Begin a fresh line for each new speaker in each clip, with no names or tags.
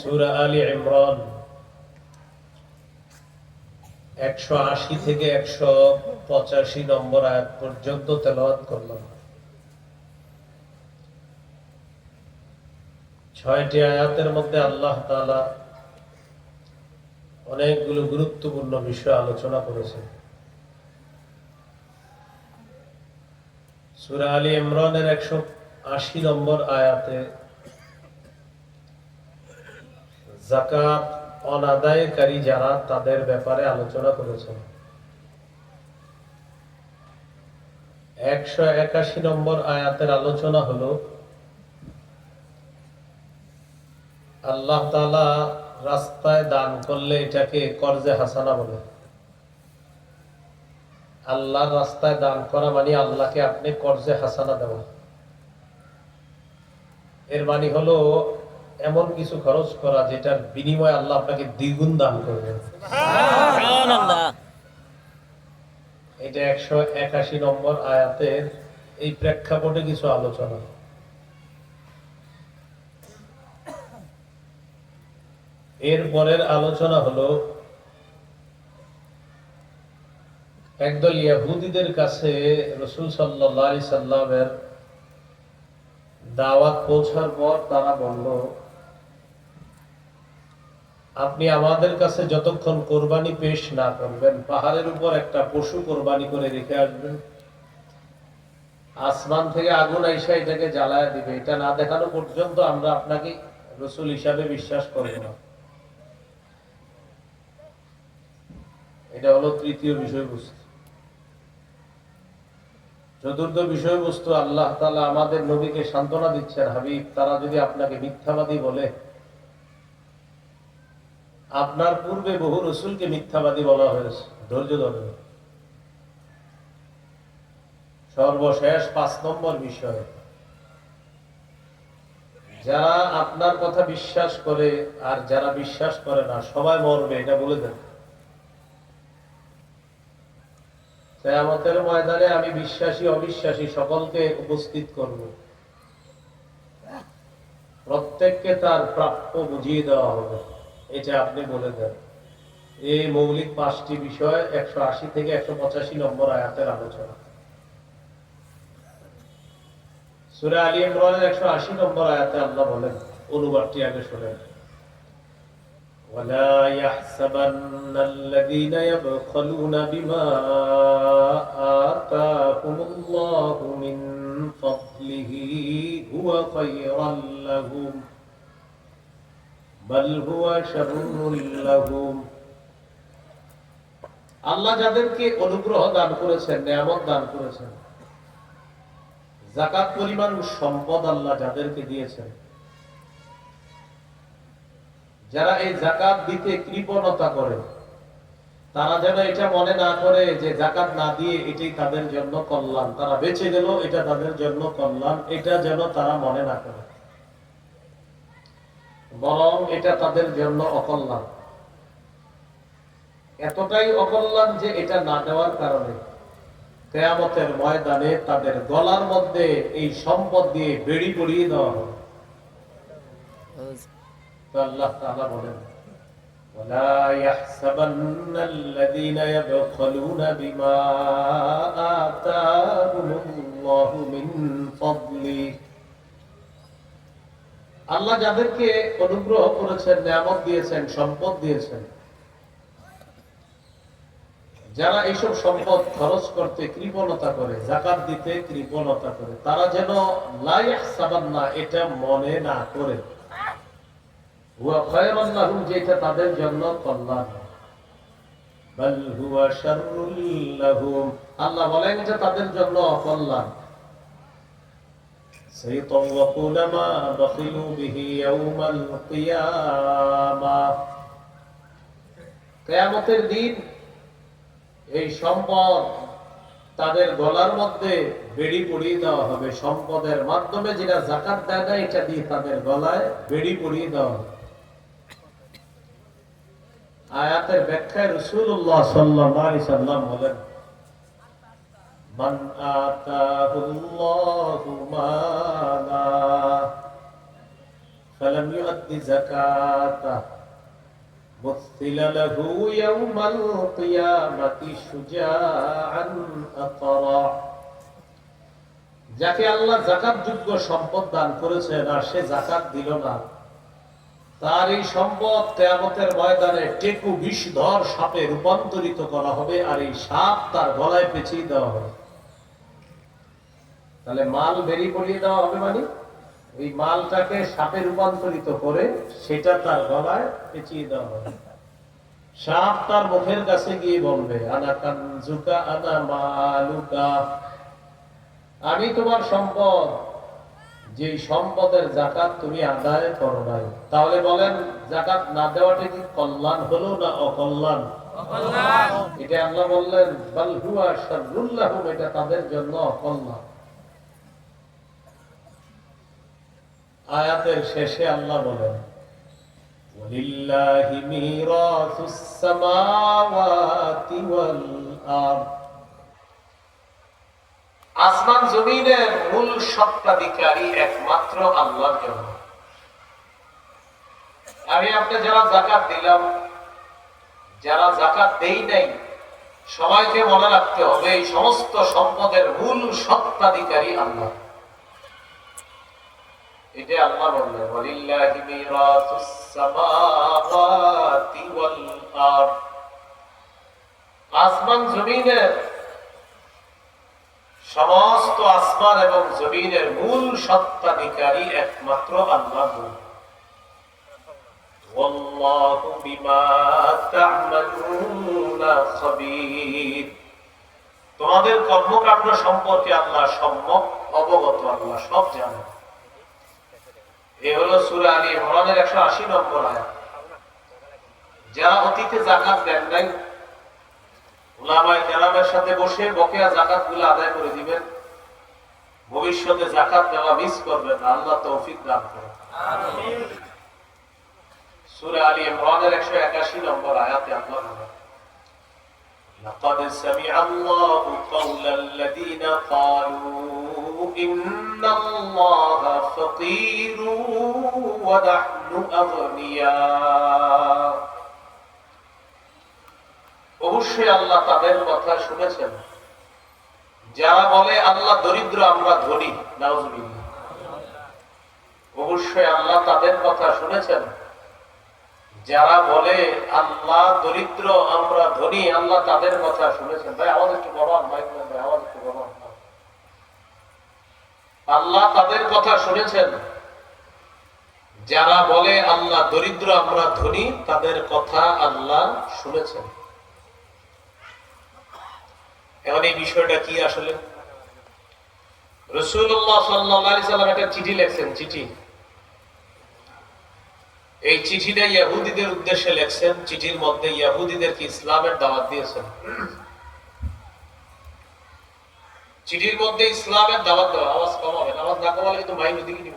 সূরা আলী ইমরান 180 থেকে 185 নম্বর আয়াত পর্যন্ত তেলাওয়াত করলাম। 6টি আয়াতের মধ্যে আল্লাহ তাআলা অনেকগুলো গুরুত্বপূর্ণ বিষয় আলোচনা করেছেন। সূরা আলী ইমরানের 180 নম্বর আয়াতে যাকাত অনাদায়কারী যারা তাদের ব্যাপারে আলোচনা করেছেন। 181 নম্বর আয়াতের আলোচনা হলো আল্লাহ তাআলা রাস্তায় দান করলে এটাকে কর্জে হাসানা বলে। আল্লাহর রাস্তায় দান করা মানে আল্লাহকে আপনি কর্জে হাসানা দেওয়া। এর মানে হলো এমন কিছু খরচ করা যেটার বিনিময়ে আল্লাহ আপনাকে দ্বিগুণ দান করবেন। এটা 181 নম্বর আয়াতের এই প্রেক্ষাপটে কিছু আলোচনা। এর পরের আলোচনা হলো একদল ইহুদিদের কাছে রাসূল সাল্লাল্লাহু আলাইহি সাল্লামের দাওয়াত পৌঁছার পর তারা বলল, আপনি আমাদের কাছে যতক্ষণ কোরবানি পেশ না করবেন, পাহাড়ের উপর একটা পশু কোরবানি করে রেখে আসবেন, আসমান থেকে আগুন আইসা এটাকে জ্বালায় দিবে, এটা না দেখানো পর্যন্ত আমরা আপনাকে রাসূল হিসাবে বিশ্বাস করব না। এটা হলো তৃতীয় বিষয়বস্তু। চতুর্থ বিষয়বস্তু, আল্লাহ তাআলা আমাদের নবীকে সান্ত্বনা দিচ্ছেন, হাবিব, তারা যদি আপনাকে মিথ্যাবাদী বলে, আপনার পূর্বে বহু রাসূলকে মিথ্যাবাদী বলা হয়েছে, ধৈর্য ধরবেন। সর্বশেষ 5 নম্বর বিষয়, যারা আপনার কথা বিশ্বাস করে আর যারা বিশ্বাস করে না সবাই মরবে, এটা বলে দেন। কিয়ামতের ময়দানে আমি বিশ্বাসী অবিশ্বাসী সকলকে উপস্থিত করব, প্রত্যেককে তার প্রাপ্য বুঝিয়ে দেওয়া হবে, এটা আপনি বলে দেন। এই মৌলিক 5টি বিষয় 180 থেকে 185 নম্বর আয়াতের আলোচনা। সূরা আলী ইমরানের 180 নম্বর আয়াতে আল্লাহ বলেন, অনুবাদটি আগে শুনেন। ولا يحسبن الذين يبخلون بما آتاهم الله من فضله هو خيرا لهم بل هو شر لهم। আল্লাহ যাদেরকে অনুগ্রহ দান করেছেন, নিয়ামত দান করেছেন, যাকাত পরিমাণ সম্পদ আল্লাহ যাদেরকে দিয়েছেন, যারা এই যাকাত দিতে কৃপণতা করে, তারা যেন এটা মনে না করে যে যাকাত না দিয়ে এটাই তাদের জন্য কল্যাণ, তারা বেঁচে গেল এটা তাদের জন্য কল্যাণ, এটা যেন তারা মনে না করে, বরং এটা তাদের জন্য অকল্যাণ। এতটাই অকল্যাণ যে এটা না দেওয়ার কারণে কিয়ামতের ময়দানে তাদের গলার মধ্যে এই সম্পদ দিয়ে বেড়ি পরিয়ে দেওয়া হবে। আল্লাহ তাআলা বলেন, ওয়ালা ইয়াহসাবান্নাল্লাযীনা ইয়াবখালুনা বিমা আতাহুমুল্লাহু মিন ফাদলি। আল্লাহ যাদেরকে অনুগ্রহ করেছেন, নিয়ামত দিয়েছেন, সম্পদ দিয়েছেন, যারা এইসব সম্পদ খরচ করতে কৃপণতা করে, যাকাত দিতে কৃপণতা করে, তারা যেন লা ইয়াহসাবান্না, এটা মনে না করে, হুয়া খায়রুল লাহুম, যেটা তাদের জন্য কল্যাণ, বাল হুয়া শাররুল লাহুম, আল্লাহ বলেন এটা তাদের জন্য অকল্যাণ। সাইতাওয়াকুনা মা বাখিলু বিহি ইয়াউমাল কিয়ামাহ, কিয়ামতের দিন এই সম্পদ তাদের গলার মধ্যে বেড়ি পরিয়ে দেওয়া হবে। সম্পদের মাধ্যমে যেটা যাকাত দেয় না, এটা দিয়ে তাদের গলায় বেড়ি পরিয়ে দেওয়া হবে। আয়াতের ব্যাখ্যায় রাসূলুল্লাহ সাল্লাল্লাহু আলাইহি সাল্লাম বলেন, মান আতাহুল্লাহু মালা فلم يؤد زكاته مثل له يوم القيامة شجاعا أقرع। যাকে আল্লাহ যাকাত যোগ্য সম্পদ দান করেছেন আর সে যাকাত দিল না, তার এই সম্পদ কিয়ামতের ময়দানে টেকু বিষধর সাপে রূপান্তরিত করা হবে, আর এই সাপ তার গলায় পেঁচিয়ে দেওয়া হবে। তাহলে মাল বেরিয়ে পড়িয়ে দেওয়া হবে, মানে এই মালটাকে সাপে রূপান্তরিত করে সেটা তার গলায় পেঁচিয়ে দেওয়া হবে। সাপ তার মুখের কাছে গিয়ে বলবে, আনা কানজুকা আনা মালুকা, আমি তোমার সম্পদ, যে সম্পদের যাকাত তুমি আদায় করো নাই। তাহলে বলেন, যাকাত না দেওয়াটা কি কল্যাণ হলো না অকল্যাণ? এটা আল্লাহ বললেন, বাল হুয়া শাররুল লাহুম, এটা তাদের জন্য অকল্যাণ। আয়াতের শেষে আল্লাহ বলেন, ওয়ালিল্লাহি মিরাসুস সামাওয়াতি ওয়াল আরদ, আসমান জমিনের মূল স্বত্বাধিকারী একমাত্র আল্লাহর জন্য। আমি আপনি যারা যাকাত দিলাম, যারা যাকাত দেই নাই, সবাইকে মনে রাখতে হবে এই সমস্ত সম্পদের মূল স্বত্বাধিকারী আল্লাহ। এটা আল্লাহ বললেন, ওয়ালিল্লাহি মিরাসুস সামাওয়াতি ওয়াল আরদ, আসমান জমিনের সমস্ত আসমান এবং জমিনের মূল স্বত্বাধিকারী একমাত্র আল্লাহ। ওয়াল্লাহু বিমা তা'মালুনা খাবীর, তোমাদের কর্মকাণ্ড সম্পর্কে আল্লাহ সম্যক অবগত, আল্লাহ সব জানেন। এই হলো সূরা আলী ইমরানের 180 নম্বর আয়াত। যারা অতীতে যাকাত দেন নাই, উলামায়ে কেরামের সাথে বসে বকেয়া যাকাতগুলো আদায় করে দিবেন, ভবিষ্যতে যাকাত দেওয়া মিস করবেন না, আল্লাহ তৌফিক দান করুন, আমিন। সূরা আলী ইমরানের 181 নম্বর আয়াতে আল্লাহ বলেন, লাকাদ সামিআল্লাহু কাওলাল্লাযীনা ক্বালু ইন্নাল্লাহা ফাকীরুন ওয়া নাহনু আগনিয়া, অবশ্যই আল্লাহ তাদের কথা শুনেছেন যারা বলে আল্লাহ দরিদ্র আমরা ধনী। নাউজুবিল্লাহ। অবশ্যই আল্লাহ তাদের কথা শুনেছেন যারা বলে আল্লাহ দরিদ্র আমরা ধনী, আল্লাহ তাদের কথা শুনেছেন। ভাই আওয়াজ একটু বড়, মাইক ভাই আওয়াজ একটু বড়। আল্লাহ তাদের কথা শুনেছেন যারা বলে আল্লাহ দরিদ্র আমরা ধনী, তাদের কথা আল্লাহ শুনেছেন। এখন এই বিষয়টা কি আসলে? রাসূলুল্লাহ সাল্লাল্লাহু আলাইহি সাল্লাম একটা চিঠি লিখছেন, চিঠি। এই চিঠিটা ইহুদিদের উদ্দেশ্যে লিখছেন। চিঠির মধ্যে ইহুদিদেরকে ইসলামের দাওয়াত দিয়েছেন। চিঠির মধ্যে ইসলামের দাওয়াত দেওয়া। আওয়াজ কমাবেন, আওয়াজ না কমালে কিন্তু মাইক ওদিকে নিব,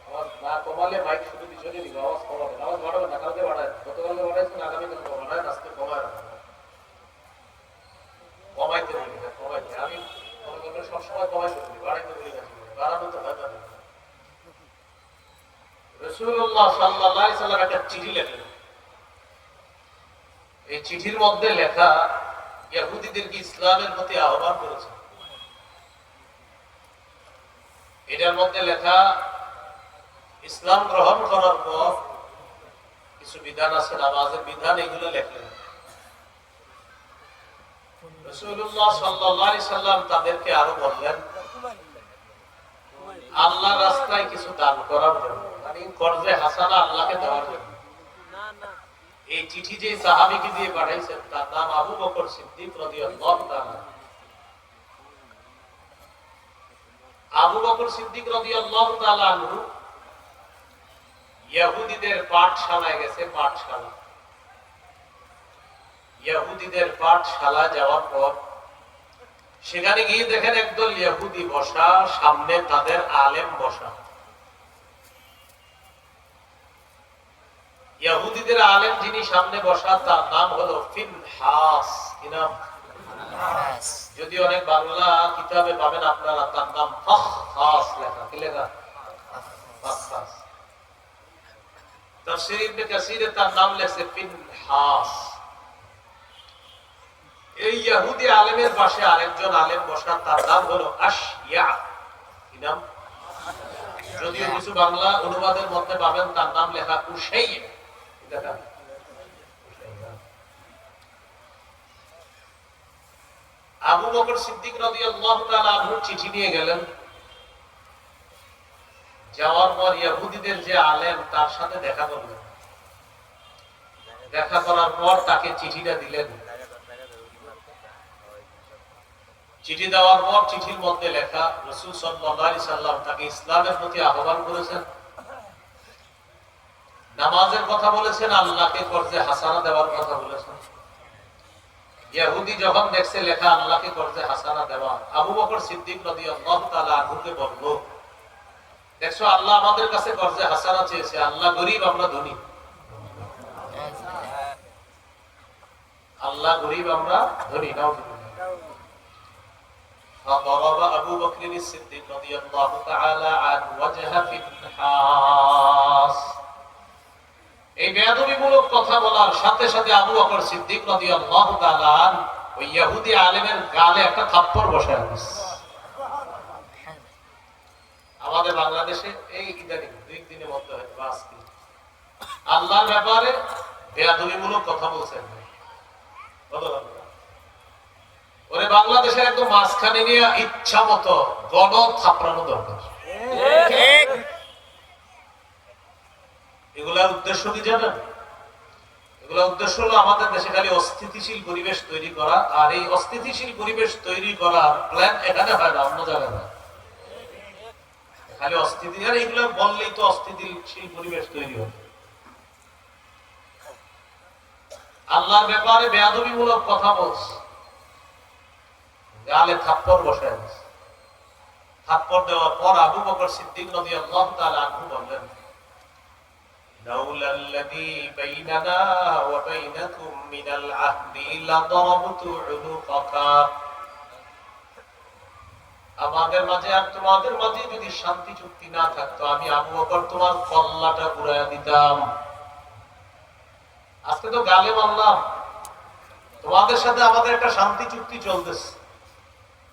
আওয়াজ না কমালে মাইক শুধু পিছনে নিব। আওয়াজ কমাবেন, আওয়াজ বাড়াবেন না, কালকে বাড়ায়, গতকালকে বাড়াইছেন, আগামীকালকে বাড়ায়, আজকে কমায় রাখবেন, কমাইতে বলি না, কমাইতে। আমি সবসময় কমাইতে বলি, বাড়াইতে বলি না, বাড়ানো তো হয় না। রাসূলুল্লাহ সাল্লাল্লাহু আলাইহি সাল্লাম একটা চিঠি লেখেন। এই চিঠির মধ্যে লেখা ইহুদিদেরকে ইসলামের প্রতি আহ্বান করেছেন। এটার মধ্যে লেখা ইসলাম গ্রহণ করার পর কিছু বিধান আছে, নামাজের বিধান, এগুলো লেখলেন। রাসূলুল্লাহ সাল্লাল্লাহু আলাইহি সাল্লাম তাদেরকে আরো বললেন আল্লাহর রাস্তায় কিছু দান করার জন্য, মানে কর্জে হাসানা আল্লাহকে দেওয়ার জন্য। এই চিঠি যে সাহাবীকে দিয়ে পাঠাইছেন তার নাম আবু বকর সিদ্দিক রাদিয়াল্লাহু তাআলা। আবু বকর সিদ্দিক রাদিয়াল্লাহু তাআলা আনহু ইহুদিদের পাঠশালায় গেছে। পাঠশালা, ইহুদিদের পাঠশালা যাওয়ার পর সেখানে গিয়ে দেখেন একদল ইহুদি বসা, সামনে তাদের আলেম বসা। ইহুদিদের আলেম যিনি সামনে বসা তার নাম হলো ফিনহাস। কি নাম? যদি অনেক বাংলা কিতাবে পাবেন আপনারা, তার নাম ফাখহাস লেখা। কি লেখা? ফাখহাস। তাফসীর ইবনে কাসিরে তার নাম লেখছে ফিনহাস। এই ইহুদি আলেমের পাশে আরেকজন আলেম বসা, তার নাম হলো আশইয়া। কি নাম? যদিও কিছু বাংলা অনুবাদের মধ্যে পাবেন তার নাম লেখা উশাইয়া। আবু বকর সিদ্দিক রাদিয়াল্লাহু তাআলা আনহু চিঠি নিয়ে গেলেন। যাওয়ার পর ইহুদিদের যে আলেম তার সাথে দেখা করলেন। দেখা করার পর তাকে চিঠিটা দিলেন। চিঠি দেওয়ার পর চিঠির মধ্যে লেখা রাসূল সাল্লাল্লাহু আলাইহি সাল্লাম তাকে ইসলামের প্রতি আহ্বান করেছেন, নামাজের কথা বলেছেন, আল্লাহকে কর্জে হাসানা দেওয়ার কথা বলেছেন। ইহুদি যখন দেখছে লেখা আল্লাহকে কর্জে হাসানা দেওয়া, আবু বকর সিদ্দিক রাদিয়াল্লাহু তাআলা আনহুকে বলল, দেখছো আল্লাহ আমাদের কাছে কর্জে হাসানা চেয়েছে, আল্লাহ গরিব আমরা ধনী। আল্লাহ গরিব আমরা ধনী। فضرب أبو بكر الصديق رضي الله تعالى عنه وجه فنحاس। এই বেয়াদবিমূলক কথা বলার সাথে সাথে আবু বকর সিদ্দিক রাদিয়াল্লাহু তাআলা আনহু ওই ইহুদি আলেমের গালে একটা থাপ্পড় বসায় দিয়েছে। আমাদের বাংলাদেশে এই ইদানিং দুই দিনের মধ্যে হয় আজকে আল্লাহর ব্যাপারে বেয়াদবিমূলক কথা বলছেন। ওরে বাংলাদেশের একদম মাঝখানে নিয়ে ইচ্ছা মতো গণ থাপড়ানো দরকার। এগুলার উদ্দেশ্য কি জানেন? এগুলোর উদ্দেশ্য হলো আমাদের দেশে খালি অস্থিতিশীল পরিবেশ তৈরি করা, আর এই অস্থিতিশীল পরিবেশ তৈরি করার প্ল্যান এখানে হয় না, অন্য জায়গায় হয়। খালি অস্থিতি, আর এগুলো বললেই তো অস্থিতিশীল পরিবেশ তৈরি হবে। আল্লাহর ব্যাপারে বেয়াদবিমূলক কথা বলছে, গালে থাপ্পড় বসায় দিয়েছে। থাপ্পড় দেওয়ার পর আবু বকর সিদ্দিক রাদিয়াল্লাহু তাআলা আনহু বললেন, লাউলা আল্লাযী বাইনানা ওয়া বাইনাকুম মিনাল আহদি লাদরাবতু উনুকাকা। আমাদের মাঝে আর তোমাদের মাঝে যদি শান্তি চুক্তি না থাকতো, আমি আবু বকর তোমার কল্লাটা ঘুরাইয়া দিতাম। আজকে তো গালে মারলাম, তোমাদের সাথে আমাদের একটা শান্তি চুক্তি চলতেছে,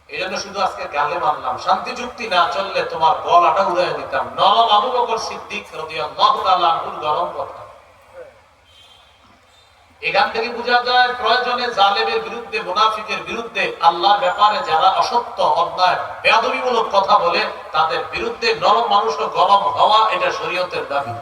এই জন্য শুধু আজকে গালে মারলাম। শান্তি চুক্তি না চললে তোমার গলাটা উড়াইয়া দিতাম। নরম আবু বকর সিদ্দিক রাদিয়াল্লাহু তাআলা আনহুর গরম কথা। এখান থেকে বোঝা যায় প্রয়োজনে জালেমের বিরুদ্ধে, মুনাফিকের বিরুদ্ধে, আল্লাহর ব্যাপারে যারা অসত্য, অন্যায়, বেয়াদবিমূলক কথা বলে তাদের বিরুদ্ধে নরম মানুষও গরম হওয়া, এটা শরীয়তের দাবি।